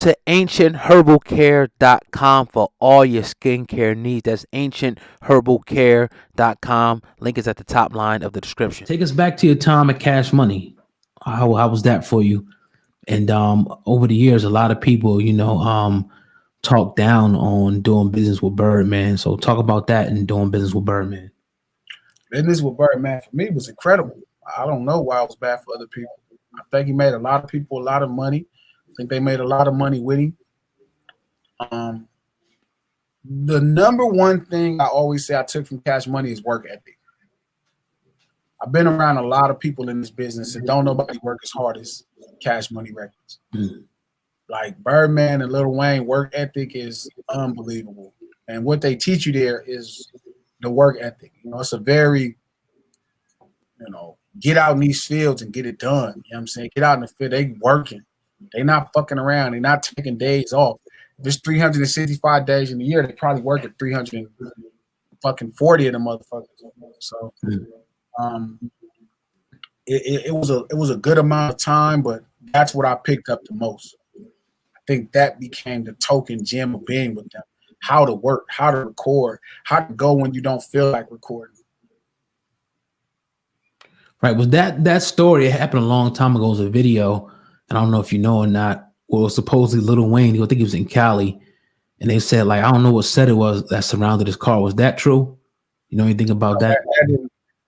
to ancientherbalcare.com for all your skincare needs. That's ancientherbalcare.com. Link is at the top line of the description. Take us back to your time at Cash Money. How was that for you? And over the years, a lot of people, talk down on doing business with Birdman. So talk about that and doing business with Birdman. Business with Birdman for me was incredible. I don't know why it was bad for other people. I think he made a lot of people a lot of money. I think they made a lot of money with him. The number one thing I always say I took from Cash Money is work ethic. I've been around a lot of people in this business and don't nobody work as hard as Cash Money Records. Like Birdman and Lil Wayne, work ethic is unbelievable. And what they teach you there is the work ethic. It's a very, get out in these fields and get it done. You know what I'm saying? Get out in the field. They working. They not fucking around. They not taking days off. If there's 365 days in a year, they probably work at 340 of them motherfuckers. So it was a good amount of time, but that's what I picked up the most. I think that became the token gem of being with them. How to work, how to record, how to go when you don't feel like recording. Right. Was that story? It happened a long time ago. It was a video, and I don't know if you know or not. Well, it was supposedly Lil Wayne. I think he was in Cali, and they said, like, I don't know what set it was that surrounded his car. Was that true? You know anything about that?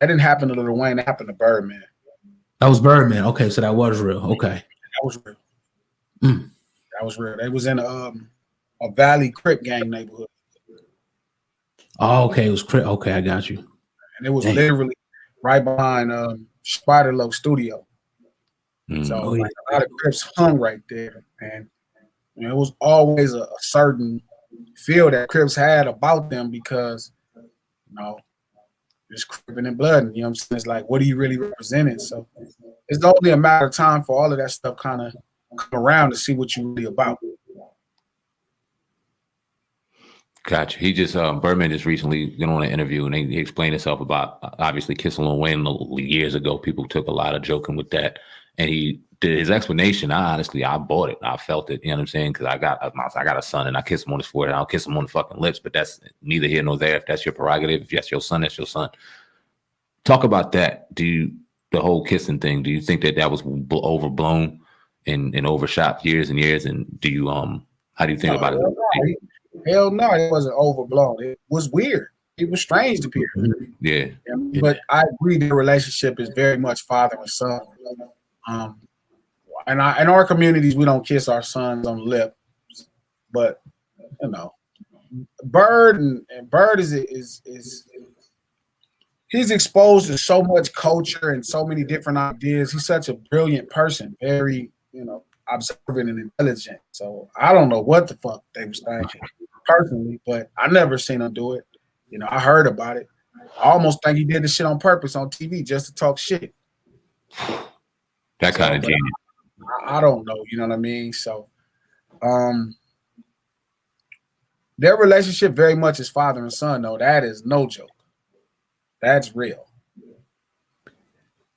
That didn't happen to Lil Wayne. That happened to Birdman. That was Birdman. Okay, so that was real. Okay, that was real. That was real. They was in a Valley Crip gang neighborhood. Oh, okay, it was Crip. Okay, I got you. And it was literally right behind Spider Low Studio. So a lot of Crips hung right there, and it was always a certain feel that Crips had about them because, it's cripping and blood. You know what I'm saying? It's like, what are you really representing? So it's only a matter of time for all of that stuff kind of come around to see what you're really about. Gotcha. He just Birdman just recently went on an interview and he explained himself about obviously kissing Lil Wayne years ago. People took a lot of joking with that, and he did his explanation. I bought it. I felt it. You know what I'm saying? Because I got a son and I kiss him on his forehead. I'll kiss him on the fucking lips, but that's neither here nor there. If that's your prerogative, if that's your son, that's your son. Talk about that. The whole kissing thing? Do you think that was overblown and overshot years and years? And do you how do you think about it? Hell no, it wasn't overblown. It was weird. It was strange to people. Yeah. But I agree the relationship is very much father and son. And in our communities, we don't kiss our sons on the lip. But, Bird is he's exposed to so much culture and so many different ideas. He's such a brilliant person, very, observant and intelligent. So I don't know what the fuck they was thinking personally, but I never seen him do it. I heard about it. I almost think he did the shit on purpose on TV just to talk shit. That kind of genius. I don't know, you know what I mean? So their relationship very much is father and son, though. That is no joke. That's real.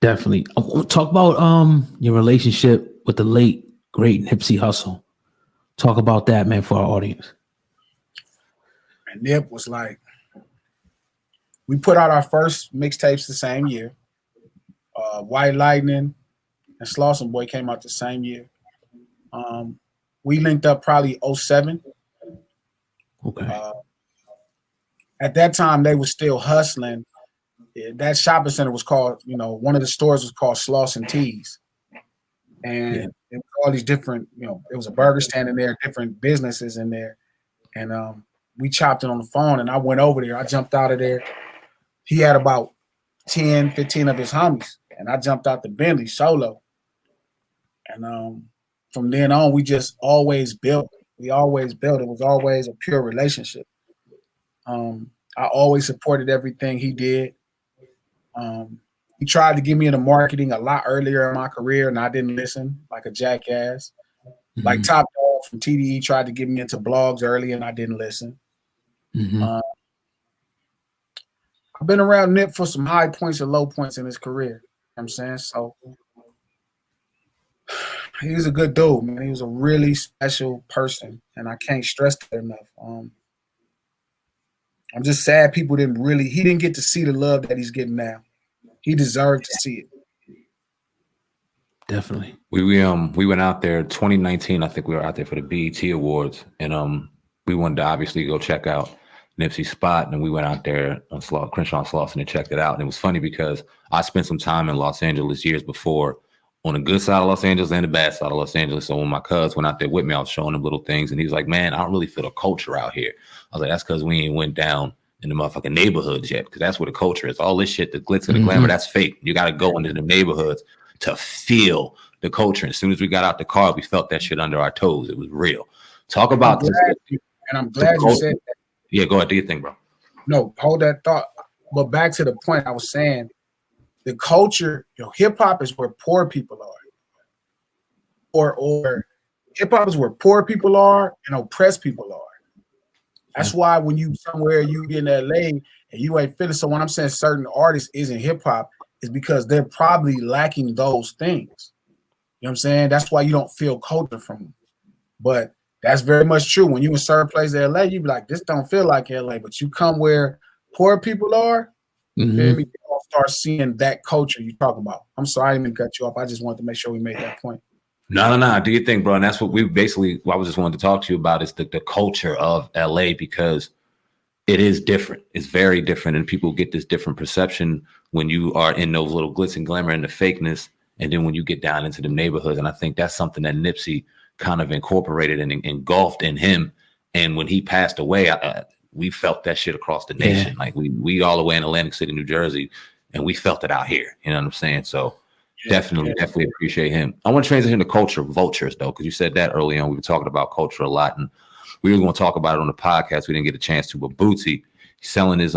Definitely. I want to talk about your relationship with the late, great Nipsey Hussle. Talk about that, man, for our audience. And Nip was like, we put out our first mixtapes the same year. White Lightning and Slauson Boy came out the same year. We linked up probably 2007. Okay. At that time, they were still hustling. That shopping center was called, one of the stores was called Slauson Tees. And it was all these different, it was a burger stand in there, different businesses in there. And we chopped it on the phone, and I went over there. I jumped out of there. He had about 10, 15 of his homies, and I jumped out the Bentley solo. And from then on, we just always built. We always built. It was always a pure relationship. I always supported everything he did. He tried to get me into marketing a lot earlier in my career, and I didn't listen like a jackass. Mm-hmm. Like Top Dog from TDE tried to get me into blogs early, and I didn't listen. Mm-hmm. I've been around Nip for some high points and low points in his career. You know what I'm saying? So He was a good dude, man. He was a really special person, and I can't stress that enough. I'm just sad he didn't get to see the love that he's getting now. He deserved to see it. Definitely. We went out there 2019. I think we were out there for the BET Awards, and we wanted to obviously go check out Nipsey's spot, and we went out there on Crenshaw and Slauson and checked it out. And it was funny because I spent some time in Los Angeles years before, on the good side of Los Angeles and the bad side of Los Angeles. So when my cuz went out there with me, I was showing him little things, and he was like, "Man, I don't really feel the culture out here." I was like, "That's because we ain't went down in the motherfucking neighborhoods yet, because that's where the culture is. All this shit, the glitz and the glamour, that's fake. You got to go into the neighborhoods to feel the culture." And as soon as we got out the car, we felt that shit under our toes. It was real. Talk about I'm glad you said that. Yeah, go ahead. Do your thing, bro. No, hold that thought. But back to the point I was saying, the culture, hip hop is where poor people are. Or hip hop is where poor people are and oppressed people are. That's why when you somewhere you in LA and you ain't feeling, so when I'm saying certain artists isn't hip hop, is because they're probably lacking those things. You know what I'm saying? That's why you don't feel culture from them. But that's very much true. When you in certain places in LA, you be like, this don't feel like LA. But you come where poor people are, feel me? You start seeing that culture you talk about. I'm sorry I didn't cut you off. I just wanted to make sure we made that point. No. Do your thing, bro. And that's what I was just wanting to talk to you about is the culture of LA, because it is different. It's very different. And people get this different perception when you are in those little glitz and glamour and the fakeness. And then when you get down into the neighborhoods, and I think that's something that Nipsey kind of incorporated and engulfed in him. And when he passed away, we felt that shit across the nation. Like we all the way in Atlantic City, New Jersey, and we felt it out here. You know what I'm saying? So definitely appreciate him. I want to transition to culture vultures though, because you said that early on. We were talking about culture a lot, and we were going to talk about it on the podcast. We didn't get a chance to, but Bootsy selling his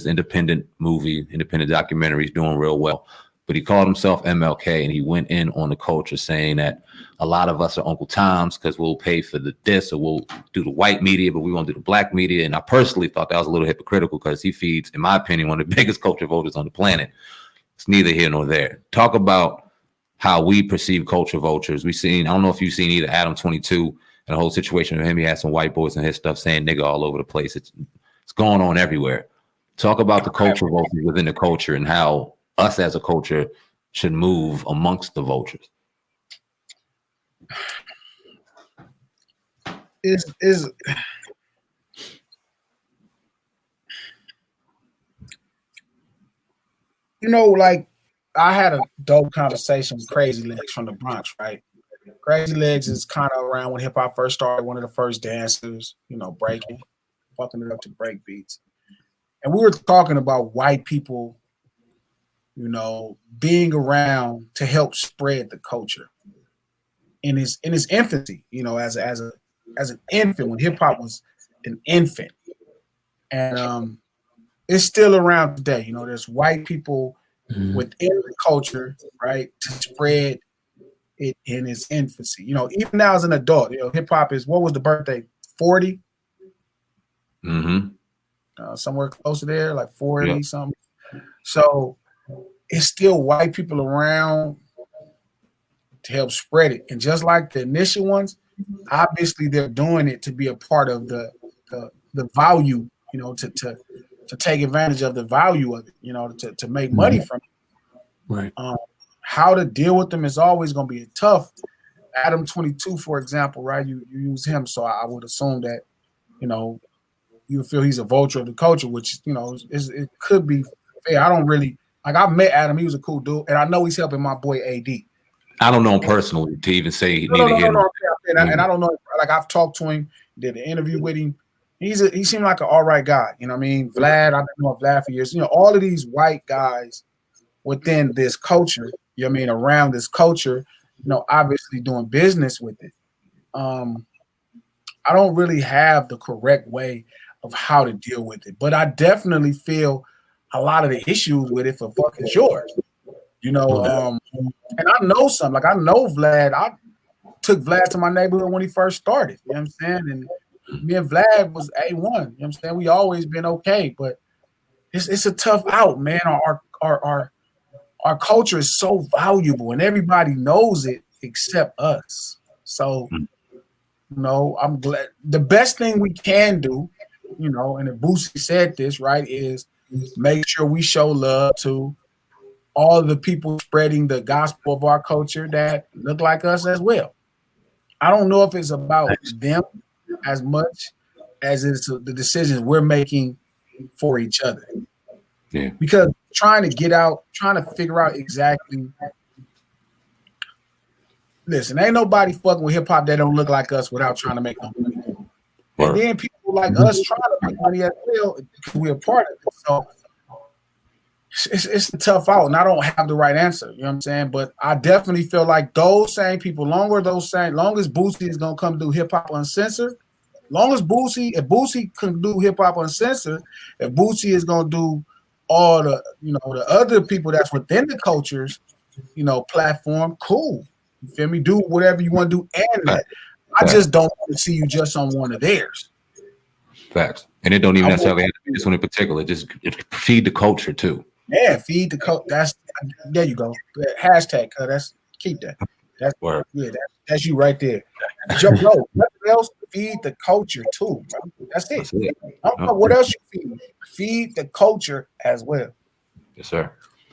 independent movie, independent documentary, he's doing real well. But he called himself MLK, and he went in on the culture saying that a lot of us are Uncle Toms because we'll pay for this, or we'll do the white media, but we won't do the black media. And I personally thought that was a little hypocritical because he feeds, in my opinion, one of the biggest culture voters on the planet. It's neither here nor there. Talk about how we perceive culture vultures. I don't know if you've seen either Adam 22 and the whole situation with him. He had some white boys and his stuff saying nigga all over the place. It's going on everywhere. Talk about the culture vultures within the culture and how us as a culture should move amongst the vultures. Is like I had a dope conversation with Crazy Legs from the Bronx, right? Crazy Legs is kind of around when hip hop first started, one of the first dancers, breaking, fucking it up to break beats. And we were talking about white people, being around to help spread the culture in his infancy, as an infant, when hip hop was an infant. And it's still around today. There's white people within the culture, right, to spread it in its infancy. Even now as an adult, hip hop is, what was the birthday? 40? Somewhere close to there, like 40 something. So it's still white people around to help spread it. And just like the initial ones, obviously they're doing it to be a part of the value, to take advantage of the value of it, to make money from it. Right. How to deal with them is always going to be tough. Adam 22, for example, right? You use him, so I would assume that, you feel he's a vulture of the culture, which, it could be fair. I don't really, like, I've met Adam. He was a cool dude, and I know he's helping my boy AD. I don't know him personally to even say no, and I don't know. Like, I've talked to him, did an interview with him. He seemed like an all right guy. You know what I mean? Vlad, I've been knowing Vlad for years. All of these white guys within this culture, around this culture, obviously doing business with it. I don't really have the correct way of how to deal with it, but I definitely feel a lot of the issues with it for fucking sure. And I know some, like I know Vlad. I took Vlad to my neighborhood when he first started. You know what I'm saying? And me and Vlad was A1. You know what I'm saying? We always been okay, but it's a tough out, man. Our culture is so valuable and everybody knows it. except us. So, I'm glad. The best thing we can do, and Boosie said this, right, is make sure we show love to all the people spreading the gospel of our culture that look like us as well. I don't know if it's about them as much as it's the decisions we're making for each other. Yeah. Because trying to figure out exactly. Listen, ain't nobody fucking with hip hop that don't look like us without trying to make no money. And then people like us trying to make money as well because we're a part of it. So it's a tough out, and I don't have the right answer. You know what I'm saying? But I definitely feel like those same people, long as Boosie is gonna come do Hip Hop Uncensored, if Boosie can do Hip Hop Uncensored, if Boosie is gonna do all the the other people that's within the cultures, platform, cool. You feel me? Do whatever you want to do, and that. I just don't want to see you just on one of theirs. Facts, and it don't even necessarily have to be this one in particular. Just feed the culture too. Yeah, feed the culture. There you go. Hashtag. Keep that. That's word. Yeah, that's you right there. Bro, nothing else. Feed the culture too, bro. That's it. I don't know what else you feed. Feed the culture as well. Yes, sir.